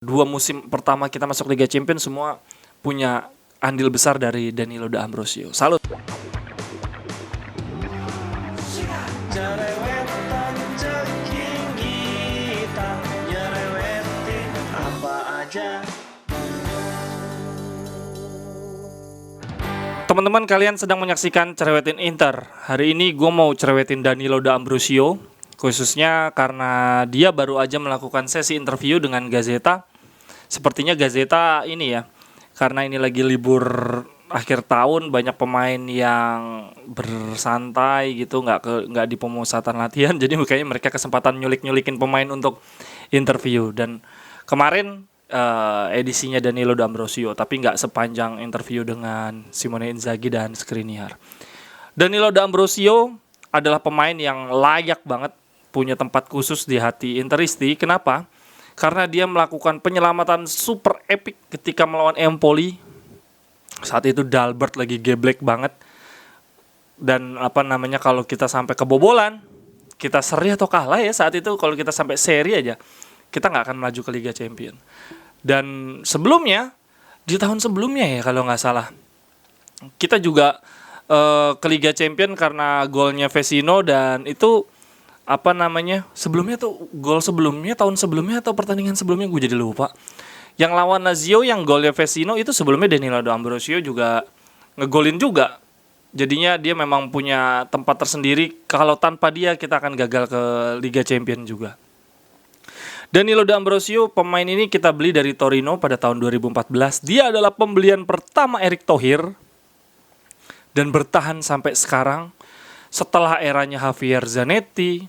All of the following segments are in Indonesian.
2 musim pertama kita masuk Liga Champions semua punya andil besar dari Danilo D'Ambrosio. Salut. Jerewetan ceking kita, nyerewetin apa aja. Teman-teman, kalian sedang menyaksikan Cerewetin Inter. Hari ini gue mau cerewetin Danilo D'Ambrosio, khususnya karena dia baru aja melakukan sesi interview dengan Gazzetta. Sepertinya Gazzetta ini ya, karena ini lagi libur akhir tahun, banyak pemain yang bersantai gitu, nggak di pemusatan latihan, jadi kayaknya mereka kesempatan nyulik-nyulikin pemain untuk interview. Dan kemarin edisinya Danilo D'Ambrosio, tapi nggak sepanjang interview dengan Simone Inzaghi dan Skriniar. Danilo D'Ambrosio adalah pemain yang layak banget punya tempat khusus di hati Interisti. Kenapa? Karena dia melakukan penyelamatan super epic ketika melawan Empoli. Saat itu Dalbert lagi geblek banget. Dan kalau kita sampai kebobolan, kita seri atau kalah ya saat itu, kalau kita sampai seri aja, kita nggak akan melaju ke Liga Champions. Dan sebelumnya, di tahun sebelumnya ya kalau nggak salah, kita juga ke Liga Champions karena golnya Vecino. Dan itu sebelumnya tuh gol sebelumnya, tahun sebelumnya atau pertandingan sebelumnya gue jadi lupa. Yang lawan Lazio yang golnya Vecino itu sebelumnya Danilo D'Ambrosio juga ngegolin juga. Jadinya dia memang punya tempat tersendiri. Kalau tanpa dia kita akan gagal ke Liga Champions juga. Danilo D'Ambrosio, pemain ini kita beli dari Torino pada tahun 2014. Dia adalah pembelian pertama Erick Thohir dan bertahan sampai sekarang. Setelah eranya Javier Zanetti,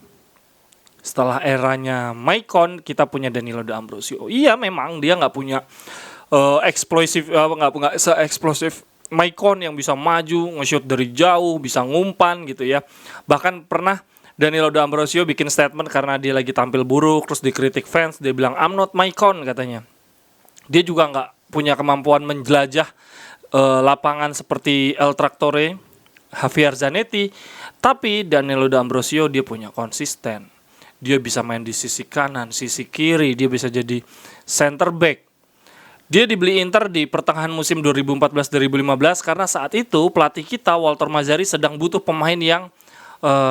setelah eranya Maicon, kita punya Danilo D'Ambrosio. Iya, memang dia nggak punya nggak se-eksplosif Maicon yang bisa maju, nge-shoot dari jauh, bisa ngumpan gitu ya. Bahkan pernah Danilo D'Ambrosio bikin statement karena dia lagi tampil buruk, terus dikritik fans, dia bilang I'm not Maicon katanya. Dia juga nggak punya kemampuan menjelajah lapangan seperti El Trattore, Javier Zanetti. Tapi Danilo D'Ambrosio dia punya konsisten. Dia bisa main di sisi kanan, sisi kiri, dia bisa jadi center back. Dia dibeli Inter di pertengahan musim 2014-2015 karena saat itu pelatih kita Walter Mazzarri sedang butuh pemain yang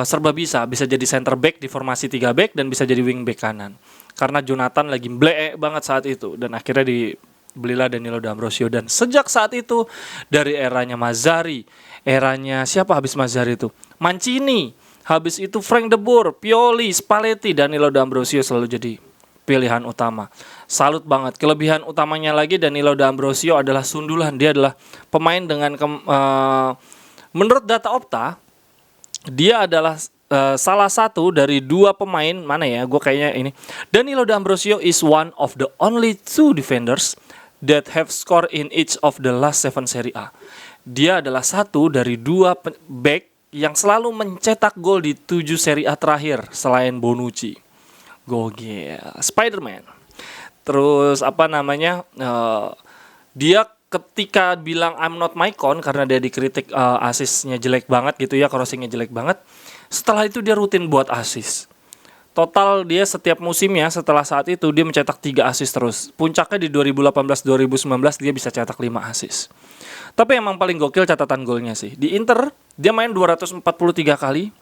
serba bisa jadi center back di formasi 3 back dan bisa jadi wing back kanan. Karena Jonathan lagi mbleek banget saat itu, dan akhirnya dibelilah Danilo D'Ambrosio. Dan sejak saat itu, dari eranya Mazzarri, eranya siapa habis Mazzarri itu? Mancini, habis itu Frank de Boer, Pioli, Spalletti, Danilo D'Ambrosio selalu jadi pilihan utama. Salut banget. Kelebihan utamanya lagi, Danilo D'Ambrosio adalah sundulan. Dia adalah pemain dengan menurut data Opta, dia adalah salah satu dari 2 pemain, mana ya, gue kayaknya ini, Danilo D'Ambrosio is one of the only 2 defenders that have scored in each of the last 7 Serie A. Dia adalah satu dari 2 back yang selalu mencetak gol di 7 Serie A terakhir selain Bonucci. Gokil, Spider-Man. Terus dia ketika bilang I'm not Maicon karena dia dikritik asisnya jelek banget gitu ya, crossingnya jelek banget. Setelah itu dia rutin buat asis. Total dia setiap musimnya setelah saat itu dia mencetak 3 asis terus. Puncaknya di 2018-2019 dia bisa cetak 5 asis. Tapi emang paling gokil catatan golnya sih. Di Inter dia main 243 kali,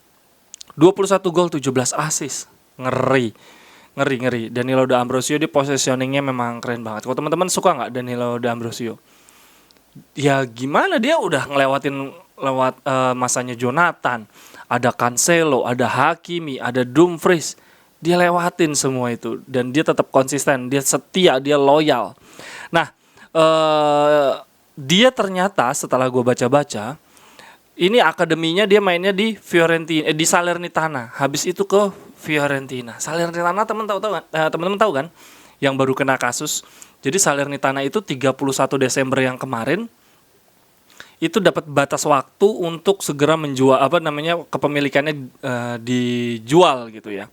21 gol, 17 asis. Ngeri. Danilo D'Ambrosio di positioningnya memang keren banget. Kalau teman-teman suka nggak Danilo D'Ambrosio? Ya gimana, dia udah lewat masanya Jonathan, ada Cancelo, ada Hakimi, ada Dumfries. Dia lewatin semua itu dan dia tetap konsisten, dia setia, dia loyal. Nah, dia ternyata setelah gue baca-baca, ini akademinya dia mainnya di Fiorentina, di Salernitana. Habis itu ke Fiorentina. Salernitana teman-teman tahu kan? Yang baru kena kasus. Jadi Salernitana itu 31 Desember yang kemarin itu dapat batas waktu untuk segera menjual kepemilikannya dijual gitu ya.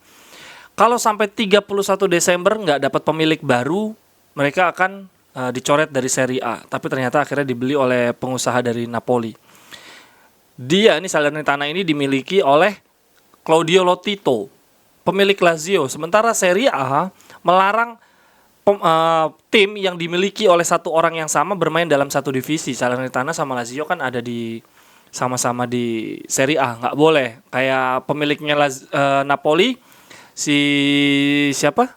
Kalau sampai 31 Desember nggak dapat pemilik baru, mereka akan dicoret dari Serie A. Tapi ternyata akhirnya dibeli oleh pengusaha dari Napoli. Salernitana ini dimiliki oleh Claudio Lotito, pemilik Lazio. Sementara Serie A melarang tim yang dimiliki oleh satu orang yang sama bermain dalam satu divisi. Salernitana sama Lazio kan ada di sama-sama di Serie A, nggak boleh. Kayak pemiliknya Napoli, si siapa?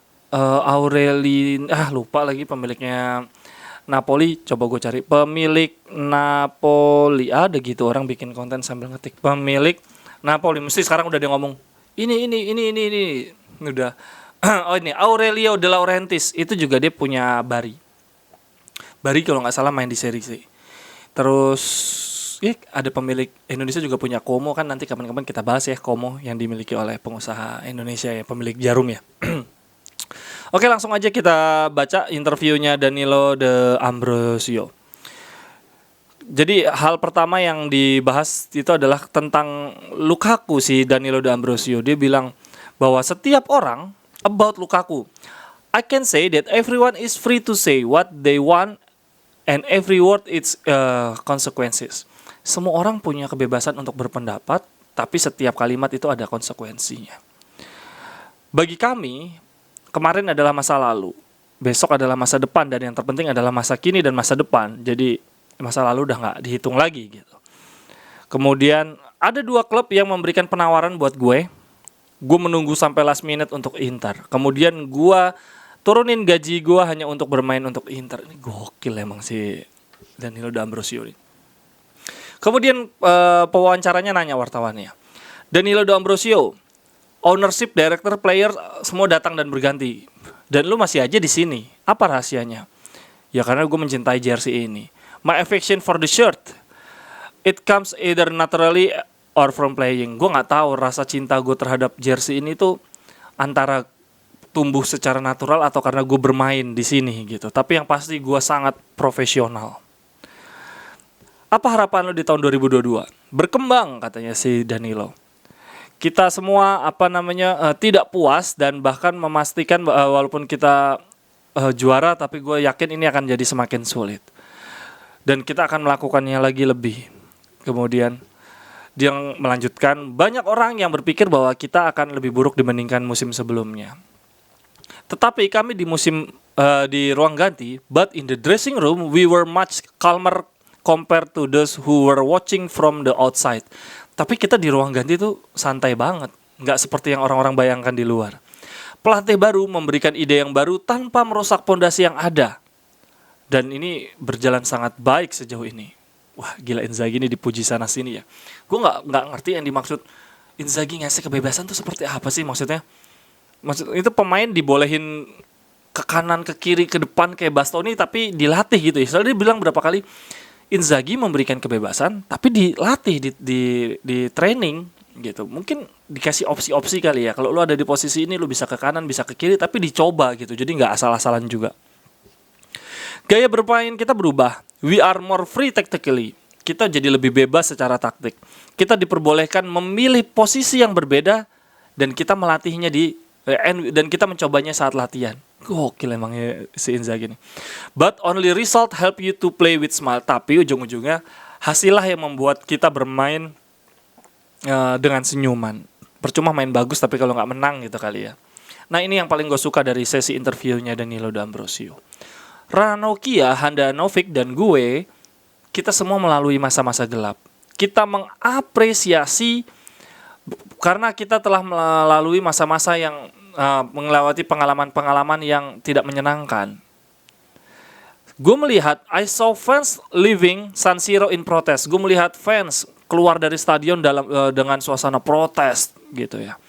Lupa lagi pemiliknya Napoli. Coba gue cari pemilik Napoli, ada gitu orang bikin konten sambil ngetik pemilik Napoli. Mesti sekarang udah dia ngomong ini udah. Oh ini Aurelio De Laurentiis, itu juga dia punya Bari kalau nggak salah main di Serie C. Terus ada pemilik Indonesia juga punya Como, kan nanti kapan-kapan kita bahas ya Como yang dimiliki oleh pengusaha Indonesia ya, pemilik Jarum ya. Oke, langsung aja kita baca interviewnya Danilo De Ambrosio. Jadi hal pertama yang dibahas itu adalah tentang Lukaku. Si Danilo De Ambrosio dia bilang bahwa setiap orang about Lukaku, I can say that everyone is free to say what they want and every word its consequences. Semua orang punya kebebasan untuk berpendapat, tapi setiap kalimat itu ada konsekuensinya. Bagi kami, kemarin adalah masa lalu, besok adalah masa depan, dan yang terpenting adalah masa kini dan masa depan. Jadi masa lalu udah nggak dihitung lagi gitu. Kemudian ada 2 klub yang memberikan penawaran buat gue menunggu sampai last minute untuk Inter. Kemudian gue turunin gaji gue hanya untuk bermain untuk Inter. Ini gokil emang si Danilo De Ambrosio ini. Kemudian pewawancaranya nanya wartawannya, Danilo De Ambrosio, ownership, director, player semua datang dan berganti, dan lu masih aja di sini. Apa rahasianya? Ya karena gue mencintai jersey ini. My affection for the shirt, it comes either naturally or from playing. Gue nggak tahu rasa cinta gue terhadap jersey ini tuh antara tumbuh secara natural atau karena gue bermain di sini gitu. Tapi yang pasti gue sangat profesional. Apa harapan lo di tahun 2022? Berkembang, katanya si Danilo. Kita semua tidak puas dan bahkan memastikan walaupun kita juara, tapi gue yakin ini akan jadi semakin sulit. Dan kita akan melakukannya lagi lebih. Kemudian dia melanjutkan, banyak orang yang berpikir bahwa kita akan lebih buruk dibandingkan musim sebelumnya. Tetapi kami di ruang ganti, but in the dressing room we were much calmer compared to those who were watching from the outside. Tapi kita di ruang ganti itu santai banget, nggak seperti yang orang-orang bayangkan di luar. Pelatih baru memberikan ide yang baru tanpa merusak pondasi yang ada. Dan ini berjalan sangat baik sejauh ini. Wah, gila, Inzaghi ini dipuji sana sini ya. Gue nggak ngerti yang dimaksud Inzaghi ngasih kebebasan tuh seperti apa sih maksudnya? Itu pemain dibolehin ke kanan, ke kiri, ke depan kayak Bastoni, tapi dilatih gitu ya. Soalnya dia bilang berapa kali Inzaghi memberikan kebebasan, tapi dilatih di training gitu. Mungkin dikasih opsi-opsi kali ya. Kalau lu ada di posisi ini, lu bisa ke kanan, bisa ke kiri, tapi dicoba gitu. Jadi nggak asal-asalan juga. Gaya bermain kita berubah. We are more free tactically. Kita jadi lebih bebas secara taktik. Kita diperbolehkan memilih posisi yang berbeda dan kita melatihnya dan kita mencobanya saat latihan. Gokil emangnya si Inzaghi ini. But only result help you to play with smile. Tapi ujung-ujungnya hasillah yang membuat kita bermain dengan senyuman. Percuma main bagus tapi kalau nggak menang gitu kali ya. Nah, ini yang paling gue suka dari sesi interviewnya Danilo De Ambrosio. Ranocchia, Handanovic, dan gue, kita semua melalui masa-masa gelap. Kita mengapresiasi karena kita telah melalui masa-masa yang melewati pengalaman-pengalaman yang tidak menyenangkan. Gue melihat I saw fans leaving San Siro in protest. Gue melihat fans keluar dari stadion dengan suasana protes gitu ya.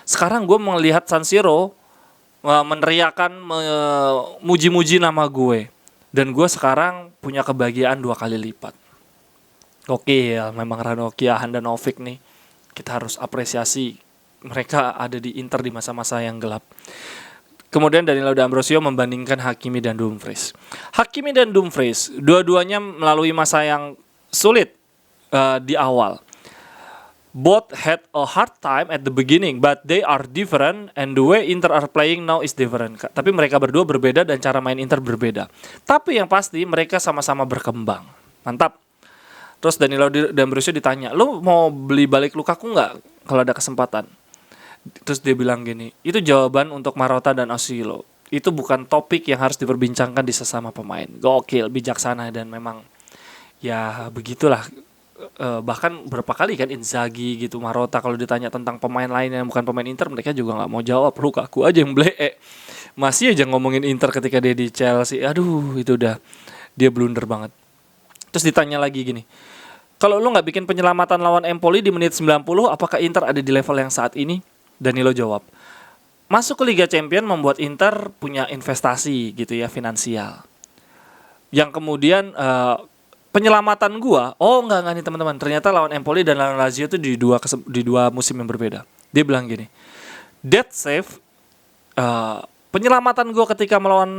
Sekarang gue melihat San Siro meneriakan, muji-muji nama gue. Dan gue sekarang punya kebahagiaan 2 kali lipat. Oke ya, memang Ranocchia, Handanovic nih, kita harus apresiasi. Mereka ada di Inter di masa-masa yang gelap. Kemudian Danilo De Ambrosio membandingkan Hakimi dan Dumfries. Hakimi dan Dumfries, dua-duanya melalui masa yang sulit di awal. Both had a hard time at the beginning, but they are different and the way Inter are playing now is different. Tapi mereka berdua berbeda dan cara main Inter berbeda. Tapi yang pasti mereka sama-sama berkembang. Mantap. Terus Danilo De Ambrosio ditanya, "Lu mau beli balik Lukaku nggak kalau ada kesempatan?" Terus dia bilang gini, "Itu jawaban untuk Marotta dan Osilo. itu bukan topik yang harus diperbincangkan di sesama pemain. Gokil, bijaksana, dan memang ya begitulah. Bahkan berapa kali kan Inzaghi gitu, Marotta kalau ditanya tentang pemain lain yang bukan pemain Inter, mereka juga nggak mau jawab. Lukaku aja yang blee, masih aja ngomongin Inter ketika dia di Chelsea. Aduh, itu udah dia blunder banget. Terus ditanya lagi gini, kalau lu nggak bikin penyelamatan lawan Empoli di menit 90, apakah Inter ada di level yang saat ini? Danilo jawab, masuk ke Liga Champions membuat Inter punya investasi gitu ya, finansial. Yang kemudian penyelamatan gua, enggak nih teman-teman. Ternyata lawan Empoli dan lawan Lazio itu di dua musim yang berbeda. Dia bilang gini, dead save penyelamatan gua ketika melawan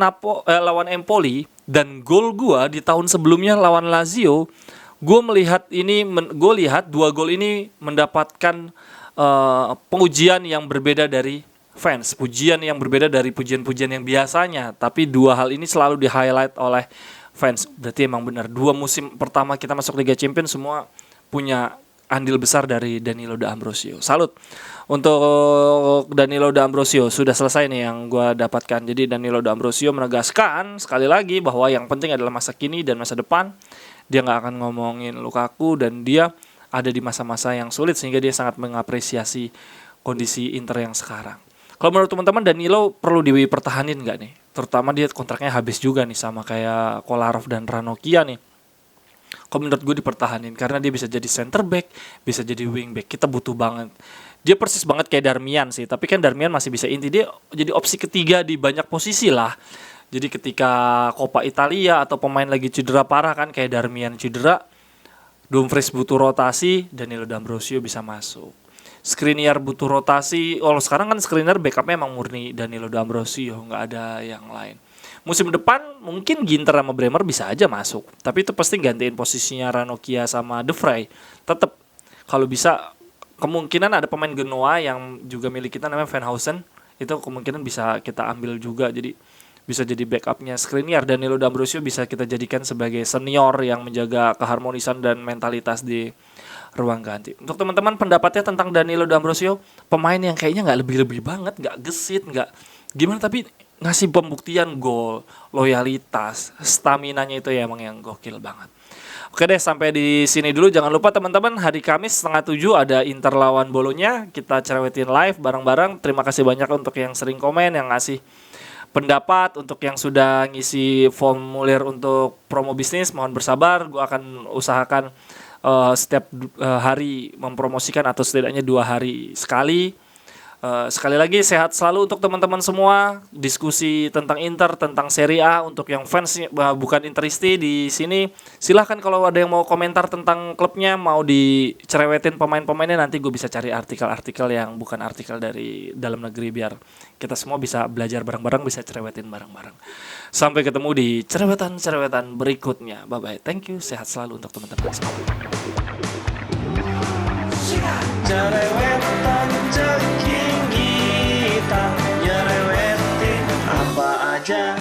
lawan Empoli dan gol gua di tahun sebelumnya lawan Lazio, gua melihat gue lihat dua gol ini mendapatkan pengujian yang berbeda dari fans, pujian yang berbeda dari pujian-pujian yang biasanya. Tapi dua hal ini selalu di-highlight oleh fans. Berarti emang benar, 2 musim pertama kita masuk Liga Champions semua punya andil besar dari Danilo D'Ambrosio. Salut untuk Danilo D'Ambrosio. Sudah selesai nih yang gue dapatkan. Jadi Danilo D'Ambrosio menegaskan sekali lagi bahwa yang penting adalah masa kini dan masa depan. Dia gak akan ngomongin Lukaku, dan dia ada di masa-masa yang sulit sehingga dia sangat mengapresiasi kondisi Inter yang sekarang. Kalau menurut teman-teman, Danilo perlu dipertahanin nggak nih? Terutama dia kontraknya habis juga nih sama kayak Kolarov dan Ranocchia nih. Kalau menurut gue dipertahanin karena dia bisa jadi center back, bisa jadi wing back. Kita butuh banget. Dia persis banget kayak Darmian sih, tapi kan Darmian masih bisa inti. Dia jadi opsi ketiga di banyak posisi lah. Jadi ketika Coppa Italia atau pemain lagi cedera parah kan, kayak Darmian cedera, Dumfries butuh rotasi, Danilo D'Ambrosio bisa masuk. Skriniar butuh rotasi. Sekarang kan Skriniar backupnya emang murni Danilo D'Ambrosio, nggak ada yang lain. Musim depan mungkin Ginter sama Bremer bisa aja masuk, tapi itu pasti gantiin posisinya Ranocchia sama De Vrij. Tetap kalau bisa, kemungkinan ada pemain Genoa yang juga milik kita namanya Van Hausen, itu kemungkinan bisa kita ambil juga, jadi bisa jadi backupnya Skriniar. Danilo D'Ambrosio bisa kita jadikan sebagai senior yang menjaga keharmonisan dan mentalitas di ruang ganti. Untuk teman-teman pendapatnya tentang Danilo D'Ambrosio, pemain yang kayaknya nggak lebih-lebih banget, nggak gesit, nggak gimana, tapi ngasih pembuktian gol, loyalitas, staminanya itu ya emang yang gokil banget. Oke deh, sampai di sini dulu. Jangan lupa teman-teman, hari Kamis 6:30 ada Inter lawan Bolonya. Kita cerewetin live bareng-bareng. Terima kasih banyak untuk yang sering komen, yang ngasih pendapat, untuk yang sudah ngisi formulir untuk promo bisnis. Mohon bersabar, gue akan usahakan setiap hari mempromosikan, atau setidaknya 2 hari sekali. Sekali lagi sehat selalu untuk teman-teman semua. Diskusi tentang Inter, tentang Serie A untuk yang fans bukan Interisti di sini. Silahkan kalau ada yang mau komentar tentang klubnya, mau dicerewetin pemain-pemainnya, nanti gue bisa cari artikel-artikel yang bukan artikel dari dalam negeri, biar kita semua bisa belajar bareng-bareng, bisa cerewetin bareng-bareng. Sampai ketemu di cerewetan-cerewetan berikutnya. Bye-bye. Thank you. Sehat selalu untuk teman-teman semua. Cerewetan ceking kita nyerewetin apa aja.